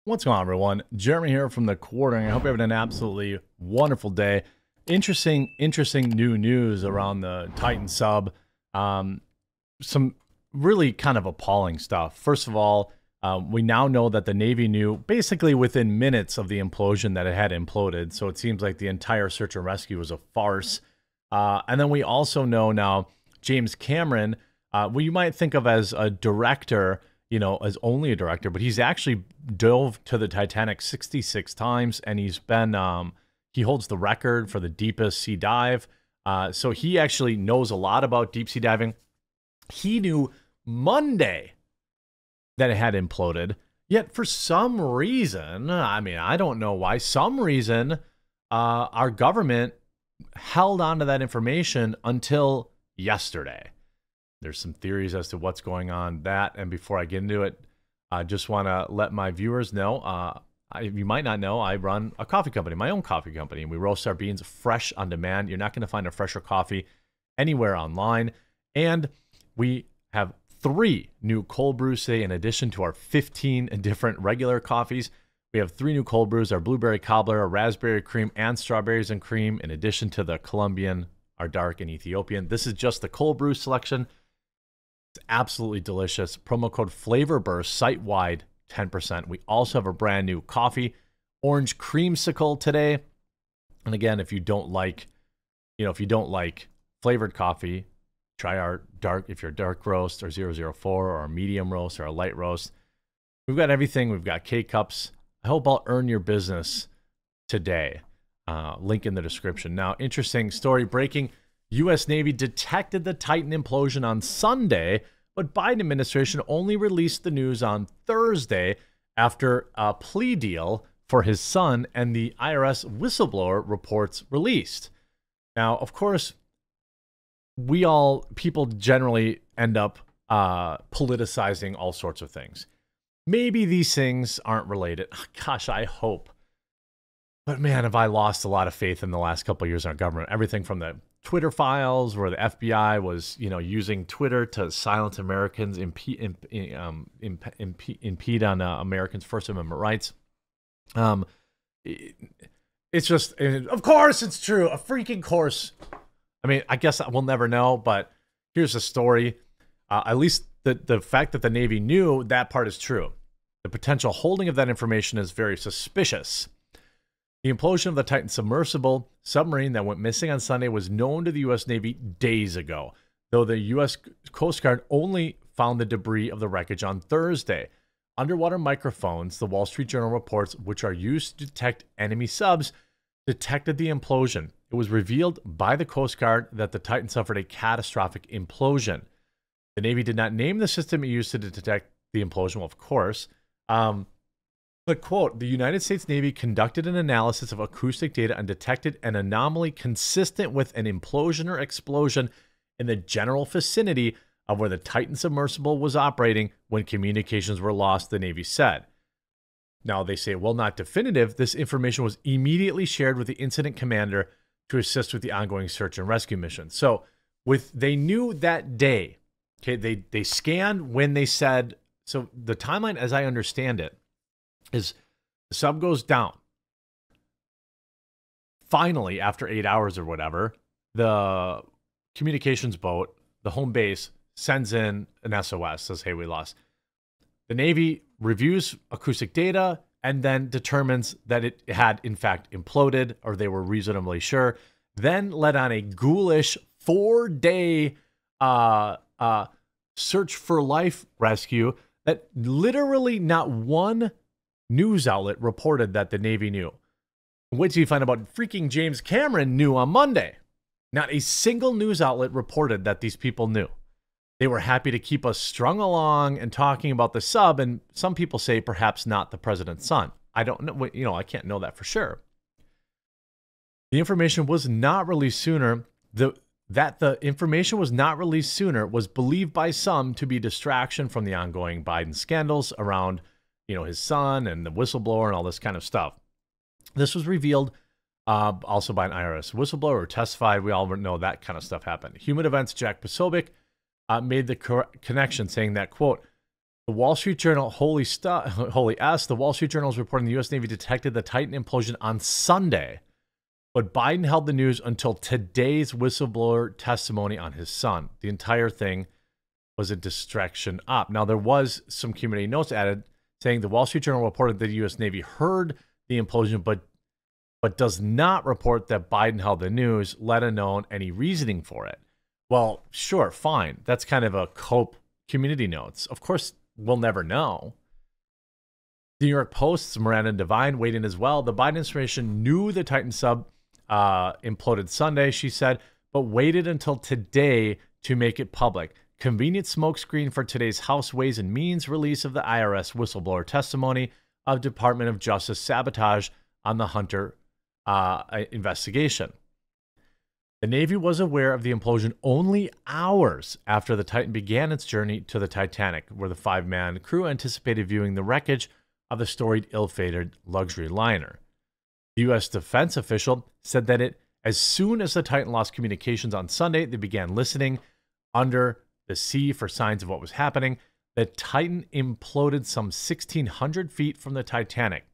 What's going on, everyone? Jeremy here from the Quartering. I hope you're having an absolutely wonderful day. Interesting new news around the Titan sub. Some really kind of appalling stuff. First of all, we now know that the Navy knew basically within minutes of the implosion that it had imploded. So it seems like the entire search and rescue was a farce. And then we also know now James Cameron, who you might think of as a director, you know, as only a director, but he's actually dove to the Titanic 66 times, and he's been, he holds the record for the deepest sea dive. So he actually knows a lot about deep sea diving. He knew Monday that it had imploded, yet for some reason, I mean, I don't know why, some reason, our government held on to that information until yesterday. There's some theories as to what's going on that. And before I get into it, I just want to let my viewers know, you might not know, I run a coffee company, my own coffee company, and we roast our beans fresh on demand. You're not going to find a fresher coffee anywhere online. And we have 3 new cold brews today in addition to our 15 different regular coffees. We have 3 new cold brews, our blueberry cobbler, our raspberry cream, and strawberries and cream, in addition to the Colombian, our dark, and Ethiopian. This is just the cold brew selection. It's absolutely delicious. Promo code FlavorBurst, site-wide 10%. We also have a brand new coffee, orange creamsicle today. And again, if you don't like, if you don't like flavored coffee, try our dark, if you're dark roast or 004 or a medium roast or a light roast. We've got everything. We've got K-Cups. I hope I'll earn your business today. Link in the description. Now, interesting story breaking. U.S. Navy detected the Titan implosion on Sunday, but Biden administration only released the news on Thursday after a plea deal for his son and the IRS whistleblower reports released. Now, of course, people generally end up politicizing all sorts of things. Maybe these things aren't related. Gosh, I hope. But man, have I lost a lot of faith in the last couple of years in our government. Everything from the Twitter files, where the FBI was, using Twitter to silence Americans, impede on Americans' First Amendment rights. It's just, of course, it's true. A freaking course. I mean, I guess we'll never know, but here's the story. At least the fact that the Navy knew, that part is true. The potential holding of that information is very suspicious. The implosion of the Titan submersible submarine that went missing on Sunday was known to the U.S. Navy days ago, though the U.S. Coast Guard only found the debris of the wreckage on Thursday. Underwater microphones, the Wall Street Journal reports, which are used to detect enemy subs, detected the implosion. It was revealed by the Coast Guard that the Titan suffered a catastrophic implosion. The Navy did not name the system it used to detect the implosion, well, of course. But, quote, the United States Navy conducted an analysis of acoustic data and detected an anomaly consistent with an implosion or explosion in the general vicinity of where the Titan submersible was operating when communications were lost, the Navy said. Now, they say, well, not definitive. This information was immediately shared with the incident commander to assist with the ongoing search and rescue mission. So, they knew that day, okay, they scanned when they said, so the timeline, as I understand it, is the sub goes down. Finally, after 8 hours or whatever, the communications boat, the home base, sends in an SOS, says, hey, we lost. The Navy reviews acoustic data and then determines that it had, in fact, imploded, or they were reasonably sure, then led on a ghoulish 4-day search for life rescue that literally not one news outlet reported that the Navy knew. Wait till you find out about freaking James Cameron knew on Monday. Not a single news outlet reported that these people knew. They were happy to keep us strung along and talking about the sub, and some people say perhaps not the president's son. I don't know, I can't know that for sure. The information was not released sooner. The information was not released sooner was believed by some to be distraction from the ongoing Biden scandals around his son and the whistleblower and all this kind of stuff. This was revealed also by an IRS whistleblower who testified. We all know that kind of stuff happened. Human Events' Jack Posobiec made the connection, saying that, quote, The Wall Street Journal, holy S, the Wall Street Journal is reporting the U.S. Navy detected the Titan implosion on Sunday, but Biden held the news until today's whistleblower testimony on his son. The entire thing was a distraction op. Now, there was some community notes added saying the Wall Street Journal reported that the U.S. Navy heard the implosion, but does not report that Biden held the news, let alone any reasoning for it. Well, sure, fine. That's kind of a cope community notes. Of course, we'll never know. The New York Post's Miranda Devine weighed in as well. The Biden administration knew the Titan sub imploded Sunday, she said, but waited until today to make it public. Convenient smokescreen for today's House Ways and Means release of the IRS whistleblower testimony of Department of Justice sabotage on the Hunter investigation. The Navy was aware of the implosion only hours after the Titan began its journey to the Titanic, where the 5-man crew anticipated viewing the wreckage of the storied, ill-fated luxury liner. The U.S. defense official said that as soon as the Titan lost communications on Sunday, they began listening under the sea for signs of what was happening. The Titan imploded some 1,600 feet from the Titanic.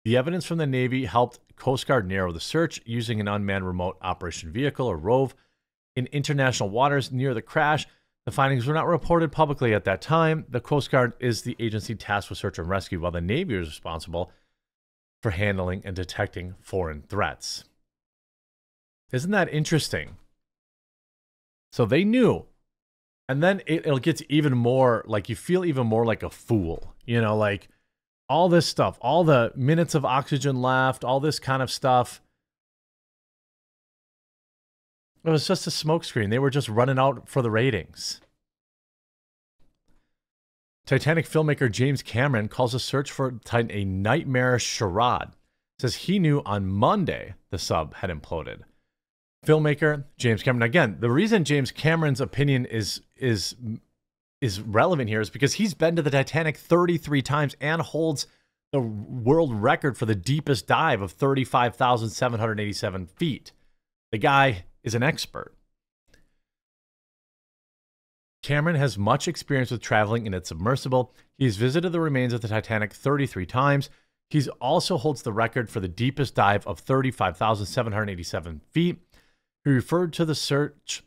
The evidence from the Navy helped Coast Guard narrow the search using an unmanned remote operation vehicle, or ROVE, in international waters near the crash. The findings were not reported publicly at that time. The Coast Guard is the agency tasked with search and rescue, while the Navy is responsible for handling and detecting foreign threats. Isn't that interesting? So they knew. And then it gets even more, like, you feel even more like a fool. You know, like, all this stuff, all the minutes of oxygen left, all this kind of stuff. It was just a smokescreen. They were just running out for the ratings. Titanic filmmaker James Cameron calls the search for Titan a nightmarish charade. Says he knew on Monday the sub had imploded. Filmmaker James Cameron. Again, the reason James Cameron's opinion is relevant here is because he's been to the Titanic 33 times and holds the world record for the deepest dive of 35,787 feet. The guy is an expert. Cameron has much experience with traveling in its submersible. He's visited the remains of the Titanic 33 times. He also holds the record for the deepest dive of 35,787 feet. He referred to the search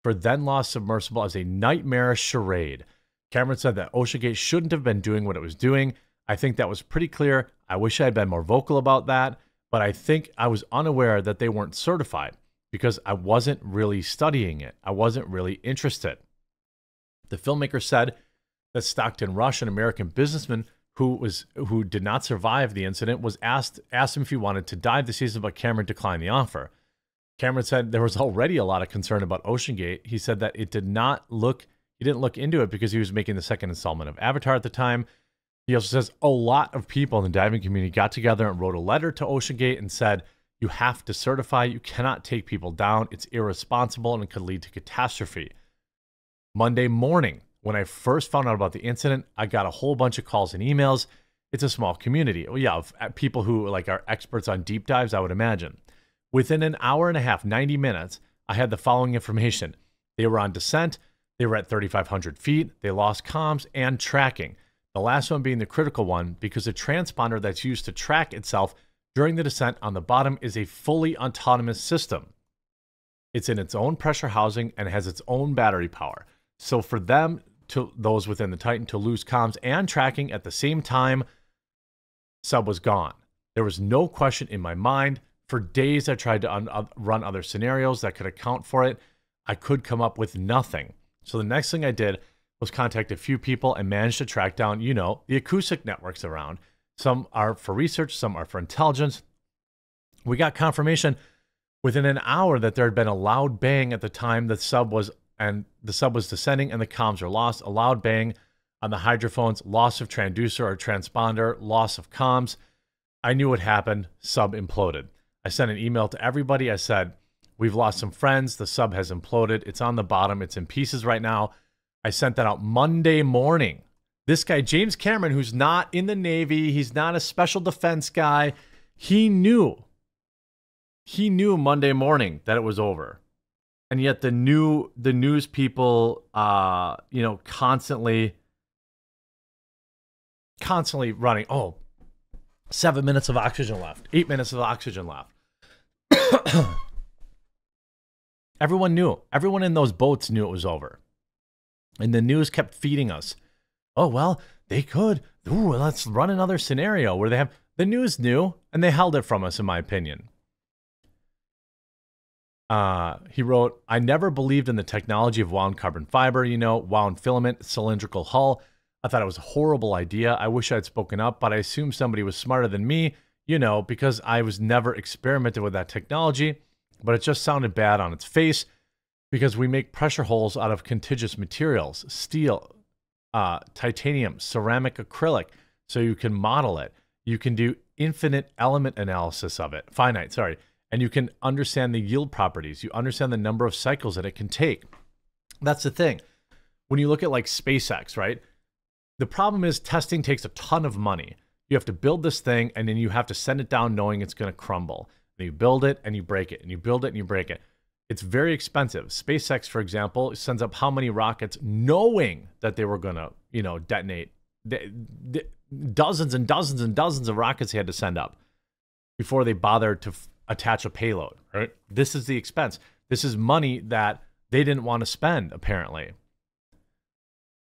for then-lost submersible as a nightmarish charade. Cameron said that OceanGate shouldn't have been doing what it was doing. I think that was pretty clear. I wish I had been more vocal about that, but I think I was unaware that they weren't certified because I wasn't really studying it. I wasn't really interested. The filmmaker said that Stockton Rush, an American businessman who did not survive the incident, was asked him if he wanted to dive this season, but Cameron declined the offer. Cameron said there was already a lot of concern about OceanGate. He said that he didn't look into it because he was making the second installment of Avatar at the time. He also says a lot of people in the diving community got together and wrote a letter to OceanGate and said, you have to certify, you cannot take people down, it's irresponsible and it could lead to catastrophe. Monday morning, when I first found out about the incident, I got a whole bunch of calls and emails. It's a small community. Well, yeah, of people who are experts on deep dives, I would imagine. Within an hour and a half, 90 minutes, I had the following information. They were on descent. They were at 3,500 feet. They lost comms and tracking. The last one being the critical one because the transponder that's used to track itself during the descent on the bottom is a fully autonomous system. It's in its own pressure housing and has its own battery power. So for those within the Titan to lose comms and tracking at the same time, sub was gone. There was no question in my mind. For days, I tried to run other scenarios that could account for it. I could come up with nothing. So the next thing I did was contact a few people and managed to track down, the acoustic networks around. Some are for research, some are for intelligence. We got confirmation within an hour that there had been a loud bang at the time the sub was descending and the comms were lost. A loud bang on the hydrophones, loss of transducer or transponder, loss of comms. I knew what happened. Sub imploded. I sent an email to everybody. I said, we've lost some friends. The sub has imploded. It's on the bottom. It's in pieces right now. I sent that out Monday morning. This guy, James Cameron, who's not in the Navy, he's not a special defense guy. He knew Monday morning that it was over. And yet the news people, you know, constantly running. Oh, 7 minutes of oxygen left. 8 minutes of oxygen left. Everyone knew. Everyone in those boats knew it was over. And the news kept feeding us. Oh, well, they could. Ooh, let's run another scenario where they have... The news knew, and they held it from us, in my opinion. He wrote, I never believed in the technology of wound carbon fiber, you know, wound filament, cylindrical hull. I thought it was a horrible idea. I wish I'd spoken up, but I assumed somebody was smarter than me, you know, because I was never experimented with that technology, but it just sounded bad on its face because we make pressure holes out of contiguous materials, steel, titanium, ceramic, acrylic, so you can model it. You can do infinite element analysis of it, finite, sorry, and you can understand the yield properties. You understand the number of cycles that it can take. That's the thing. When you look at like SpaceX, right? The problem is testing takes a ton of money. You have to build this thing and then you have to send it down knowing it's going to crumble. And you build it and you break it, and you build it and you break it. It's very expensive. SpaceX, for example, sends up how many rockets knowing that they were going to, you know, detonate. Dozens and dozens and dozens of rockets they had to send up before they bothered to attach a payload, right? This is the expense. This is money that they didn't want to spend, apparently.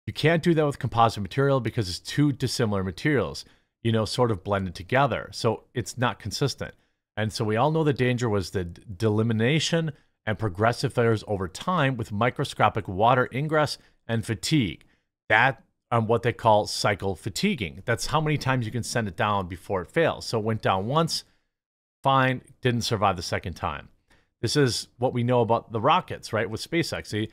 You can't do that with composite material because it's two dissimilar materials, you know, sort of blended together. So it's not consistent. And so we all know the danger was the delamination and progressive failures over time with microscopic water ingress and fatigue. That what they call cycle fatiguing. That's how many times you can send it down before it fails. So it went down once, fine, didn't survive the second time. This is what we know about the rockets, right? With SpaceX,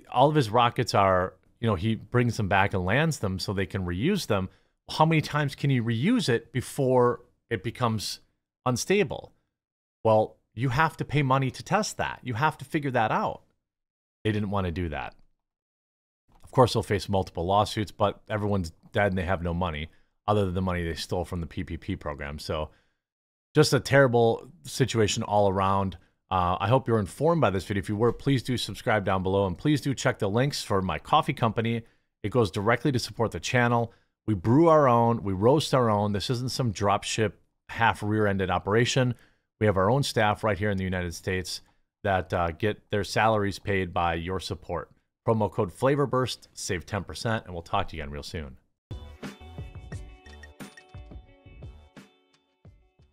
all of his rockets are, you know, he brings them back and lands them so they can reuse them. How many times can you reuse it before it becomes unstable? Well, you have to pay money to test that. You have to figure that out. They didn't want to do that. Of course, they'll face multiple lawsuits, but everyone's dead and they have no money other than the money they stole from the PPP program. So just a terrible situation all around. I hope you're informed by this video. If you were, please do subscribe down below, and please do check the links for my coffee company. It goes directly to support the channel. We brew our own, we roast our own. This isn't some drop ship, half rear-ended operation. We have our own staff right here in the United States that get their salaries paid by your support. Promo code FlavorBurst, save 10%, and we'll talk to you again real soon.